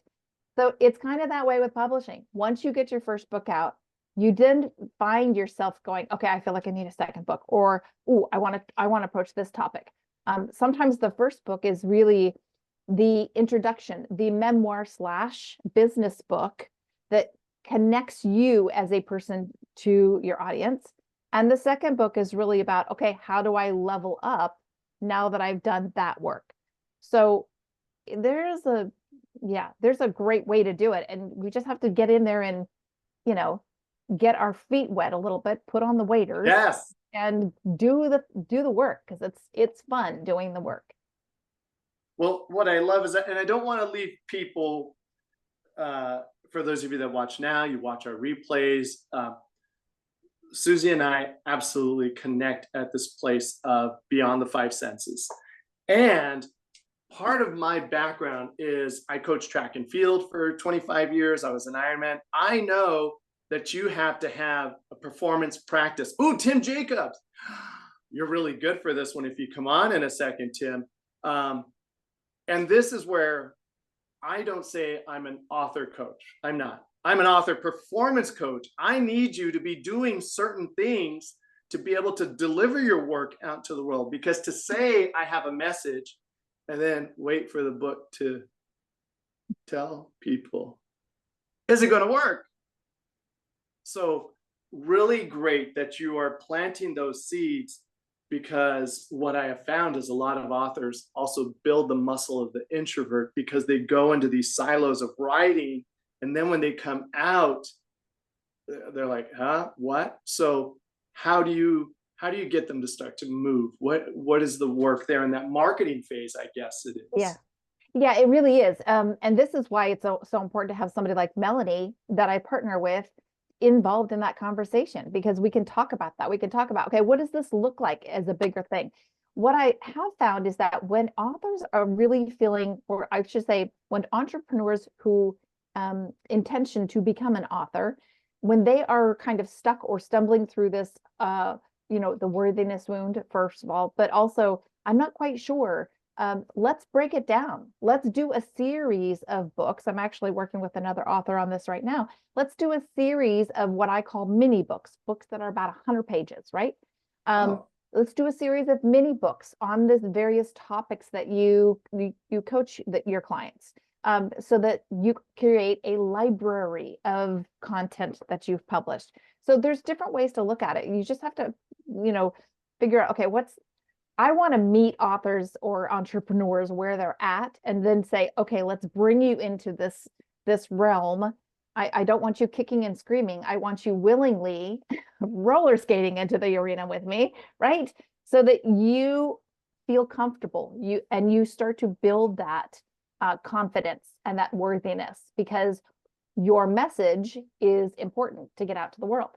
So it's kind of that way with publishing. Once you get your first book out, you then find yourself going, okay, I feel like I need a second book, or, oh, I want to approach this topic. Sometimes the first book is really the introduction, the memoir / business book that connects you as a person to your audience. And the second book is really about, okay, how do I level up now that I've done that work? So there's a great way to do it. And we just have to get in there and, get our feet wet a little bit, put on the waders, yes, and do the work, because it's fun doing the work. Well, what I love is that, and I don't want to leave people, for those of you that watch now, you watch our replays, Susie and I absolutely connect at this place of beyond the five senses. And part of my background is I coached track and field for 25 years. I was an Ironman. I know that you have to have a performance practice. Ooh, Tim Jacobs, you're really good for this one if you come on in a second, Tim. And this is where I don't say I'm an author coach. I'm not. I'm an author performance coach. I need you to be doing certain things to be able to deliver your work out to the world. Because to say I have a message and then wait for the book to tell people isn't going to work. So really great that you are planting those seeds, because what I have found is a lot of authors also build the muscle of the introvert, because they go into these silos of writing. And then when they come out, they're like, huh, what? So how do you get them to start to move? What is the work there in that marketing phase? I guess it is. Yeah, it really is. And this is why it's so important to have somebody like Melanie that I partner with involved in that conversation, because we can talk about that. We can talk about, okay, what does this look like as a bigger thing? What I have found is that when authors are really feeling, or I should say, when entrepreneurs who intention to become an author, when they are kind of stuck or stumbling through this, the worthiness wound, first of all, but also, I'm not quite sure. Let's break it down. Let's do a series of books. I'm actually working with another author on this right now. Let's do a series of what I call mini books that are about 100 pages, right? Let's do a series of mini books on the various topics that you coach your clients, so that you create a library of content that you've published. So there's different ways to look at it. You just have to, figure out, okay, I want to meet authors or entrepreneurs where they're at, and then say, okay, let's bring you into this realm I don't want you kicking and screaming. I want you willingly roller skating into the arena with me, right? So that you feel comfortable, you start to build that confidence and that worthiness, because your message is important to get out to the world.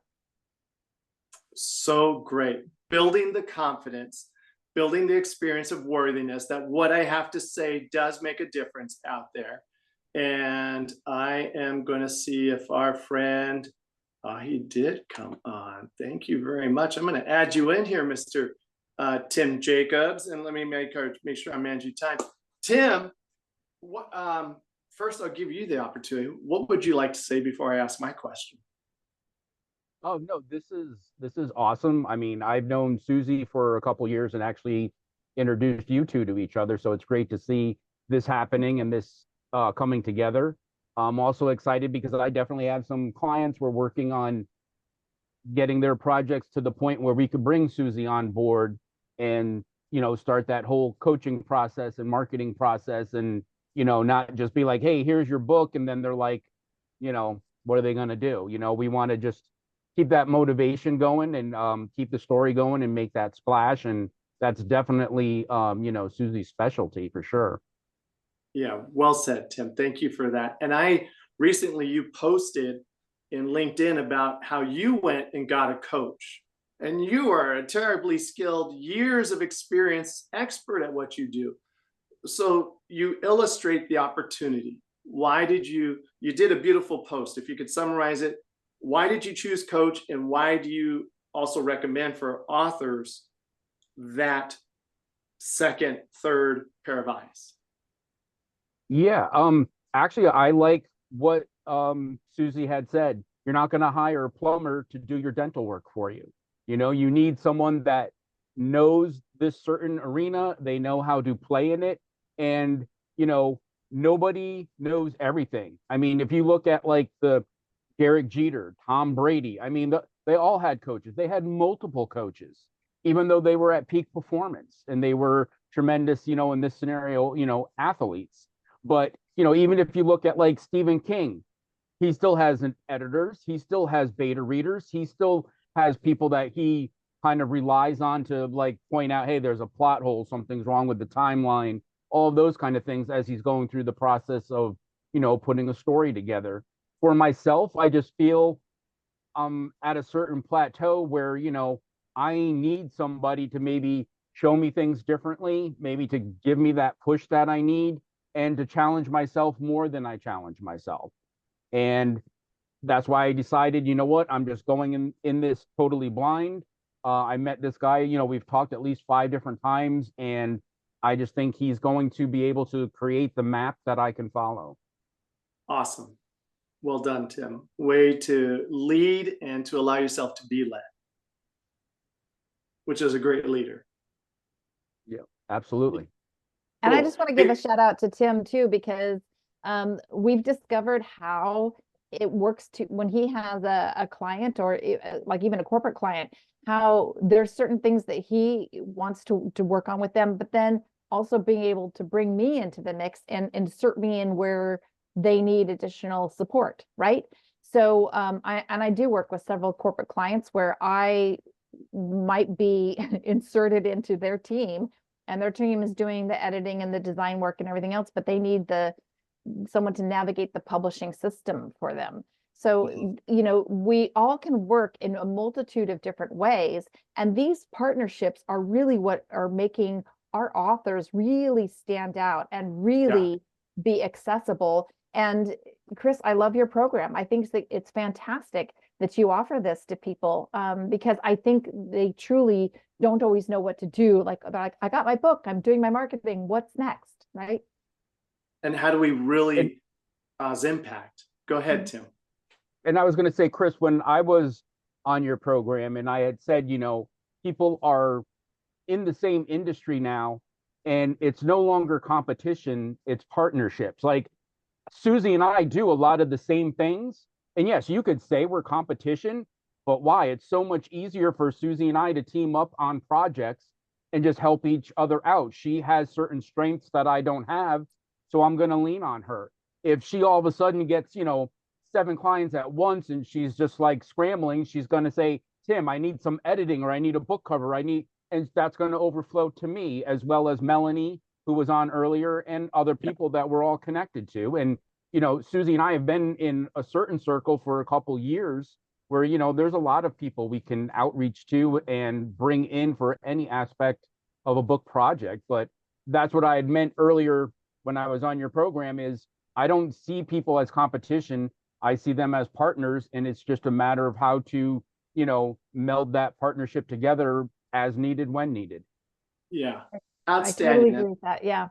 So great. Building the confidence, building the experience of worthiness, that what I have to say does make a difference out there. And I am going to see if our friend, he did come on. Thank you very much. I'm going to add you in here, Mr. Tim Jacobs, and let me make sure I manage your time. Tim, what, first I'll give you the opportunity. What would you like to say before I ask my question? Oh no, this is awesome. I mean, I've known Susie for a couple years and actually introduced you two to each other, so it's great to see this happening and this coming together. I'm also excited because I definitely have some clients we're working on getting their projects to the point where we could bring Susie on board and, you know, start that whole coaching process and marketing process, and, you know, not just be like, hey, here's your book, and then they're like, you know, what are they going to do? You know, we want to just keep that motivation going and keep the story going and make that splash. And that's definitely, you know, Susie's specialty for sure. Yeah, well said, Tim. Thank you for that. And I recently, you posted in LinkedIn about how you went and got a coach. And you are a terribly skilled, years of experience, expert at what you do. So you illustrate the opportunity. Why did you did a beautiful post. If you could summarize it, why did you choose coach, and why do you also recommend for authors that second, third pair of eyes? Yeah, actually I like what Susie had said. You're not going to hire a plumber to do your dental work for you. You know, you need someone that knows this certain arena, they know how to play in it, and, you know, nobody knows everything. I mean, if you look at like the Derek Jeter, Tom Brady, I mean, they all had coaches. They had multiple coaches, even though they were at peak performance and they were tremendous, you know, in this scenario, you know, athletes. But, you know, even if you look at like Stephen King, he still has editors, he still has beta readers, he still has people that he kind of relies on to like point out, hey, there's a plot hole, something's wrong with the timeline, all of those kind of things as he's going through the process of, you know, putting a story together. For myself, I just feel I'm at a certain plateau where, you know, I need somebody to maybe show me things differently, maybe to give me that push that I need, and to challenge myself more than I challenge myself. And that's why I decided, you know what, I'm just going in this totally blind. I met this guy, you know, we've talked at least 5 different times, and I just think he's going to be able to create the map that I can follow. Awesome. Well done, Tim. Way to lead and to allow yourself to be led, which is a great leader. Yeah, absolutely. And Cool. I just want to give a shout out to Tim too, because we've discovered how it works to when he has a client, or like even a corporate client, how there's certain things that he wants to work on with them, but then also being able to bring me into the mix and insert me in where they need additional support, right? So I do work with several corporate clients where I might be inserted into their team, and their team is doing the editing and the design work and everything else, but they need someone to navigate the publishing system for them. So, you know, we all can work in a multitude of different ways, and these partnerships are really what are making our authors really stand out and really be accessible. And Chris, I love your program. I think that it's fantastic that you offer this to people, because I think they truly don't always know what to do. Like, I got my book, I'm doing my marketing, what's next, right? And how do we really cause impact? Go ahead, Tim. And I was going to say, Chris, when I was on your program and I had said, you know, people are in the same industry now, and it's no longer competition, it's partnerships. Like Susie and I do a lot of the same things. And yes, you could say we're competition, but why? It's so much easier for Susie and I to team up on projects and just help each other out. She has certain strengths that I don't have, so I'm going to lean on her. If she all of a sudden gets, you know, 7 clients at once and she's just like scrambling, she's going to say, Tim, I need some editing, or I need a book cover. And that's going to overflow to me, as well as Melanie, who was on earlier, and other people that we're all connected to. And, Susie and I have been in a certain circle for a couple years where, there's a lot of people we can outreach to and bring in for any aspect of a book project. But that's what I had meant earlier when I was on your program, is I don't see people as competition. I see them as partners, and it's just a matter of how to, meld that partnership together as needed, when needed. Yeah. I totally agree with that. Yeah.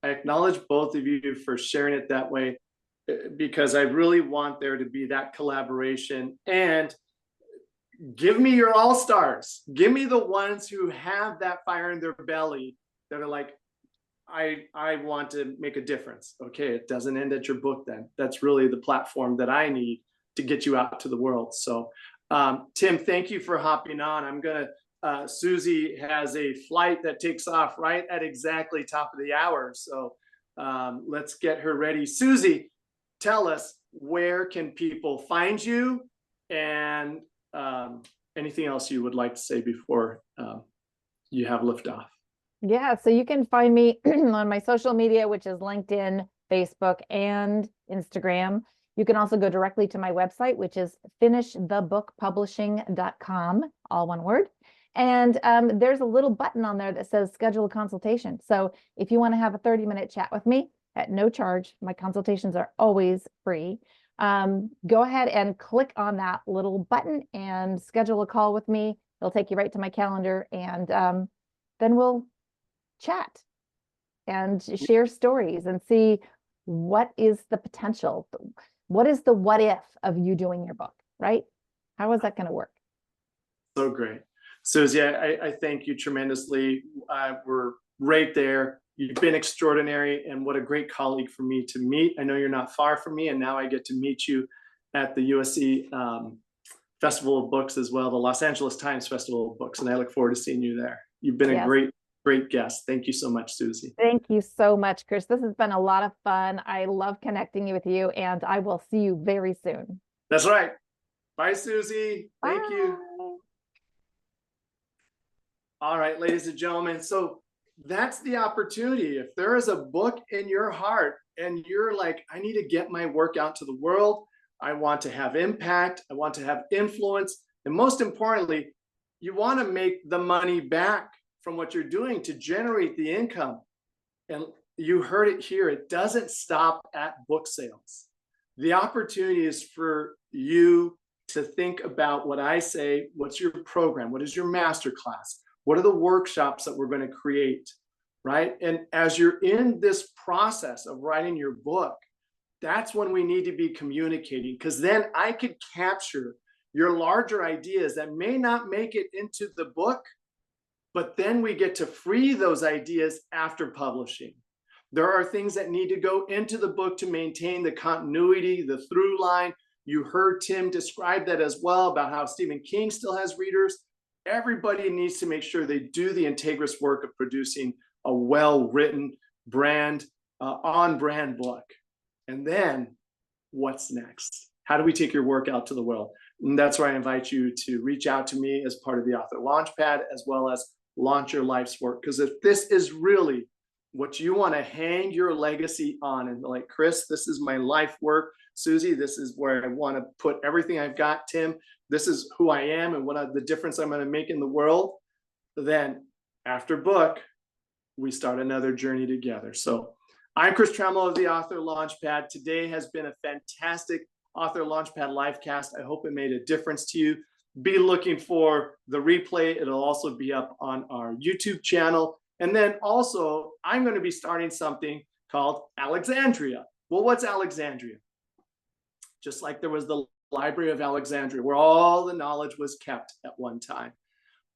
I acknowledge both of you for sharing it that way, because I really want there to be that collaboration. And give me your all-stars. Give me the ones who have that fire in their belly that are like, I want to make a difference. Okay, it doesn't end at your book then. That's really the platform that I need to get you out to the world. So Tim, thank you for hopping on. I'm gonna Susie has a flight that takes off right at exactly top of the hour. So let's get her ready. Susie, tell us, where can people find you, and anything else you would like to say before you have liftoff? Yeah, so you can find me on my social media, which is LinkedIn, Facebook, and Instagram. You can also go directly to my website, which is finishthebookpublishing.com, all one word. And there's a little button on there that says schedule a consultation. So if you want to have a 30-minute chat with me at no charge, my consultations are always free. Go ahead and click on that little button and schedule a call with me. It'll take you right to my calendar, and then we'll chat and share stories and see what is the potential. What is the what if of you doing your book, right? How is that going to work? So great. Susie, I thank you tremendously. We're right there. You've been extraordinary, and what a great colleague for me to meet. I know you're not far from me, and now I get to meet you at the USC Festival of Books as well, the Los Angeles Times Festival of Books, and I look forward to seeing you there. You've been a great guest. Thank you so much, Susie. Thank you so much, Chris. This has been a lot of fun. I love connecting with you, and I will see you very soon. That's right. Bye, Susie. Thank you. All right, ladies and gentlemen. So that's the opportunity. If there is a book in your heart and you're like, I need to get my work out to the world, I want to have impact, I want to have influence, and most importantly, you want to make the money back from what you're doing to generate the income. And you heard it here, it doesn't stop at book sales. The opportunity is for you to think about what I say. What's your program? What is your masterclass? What are the workshops that we're going to create, right? And as you're in this process of writing your book, that's when we need to be communicating, because then I could capture your larger ideas that may not make it into the book, but then we get to free those ideas after publishing. There are things that need to go into the book to maintain the continuity, the through line. You heard Tim describe that as well, about how Stephen King still has readers. Everybody needs to make sure they do the integrous work of producing a well-written brand, on-brand book. And then what's next? How do we take your work out to the world? And that's where I invite you to reach out to me as part of the Author Launchpad, as well as launch your life's work. Because if this is really what you want to hang your legacy on, and like, Chris, this is my life work. Susie, this is where I want to put everything I've got. Tim, this is who I am and what the difference I'm going to make in the world. Then after book, we start another journey together. So I'm Chris Trammell of the Author Launchpad. Today has been a fantastic Author Launchpad livecast. I hope it made a difference to you. Be looking for the replay. It'll also be up on our YouTube channel. And then also, I'm going to be starting something called Alexandria. Well, what's Alexandria? Just like there was the Library of Alexandria, where all the knowledge was kept at one time.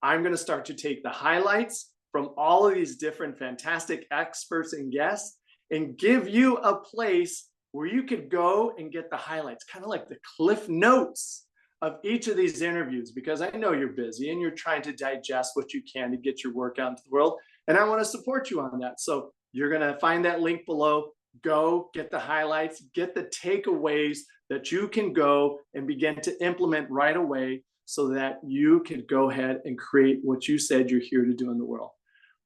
I'm going to start to take the highlights from all of these different fantastic experts and guests and give you a place where you could go and get the highlights, kind of like the cliff notes of each of these interviews, because I know you're busy and you're trying to digest what you can to get your work out into the world. And I want to support you on that. So you're going to find that link below. go get the highlights, get the takeaways that you can go and begin to implement right away so that you can go ahead and create what you said you're here to do in the world.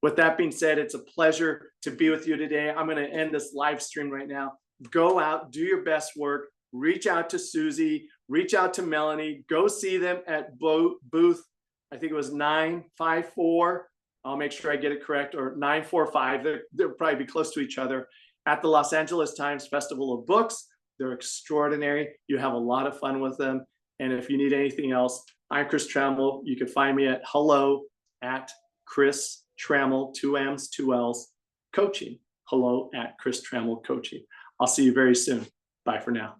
With that being said, it's a pleasure to be with you today. I'm going to end this live stream right now. Go out, do your best work, reach out to Susie, reach out to Melanie, go see them at booth, I think it was 954. I'll make sure I get it correct, or 945. They'll probably be close to each other at the Los Angeles Times Festival of Books. They're extraordinary. You have a lot of fun with them. And if you need anything else, I'm Chris Trammell. You can find me at hello@Chris Trammell, 2 M's, 2 L's, coaching. hello@Chris Trammell coaching. I'll see you very soon. Bye for now.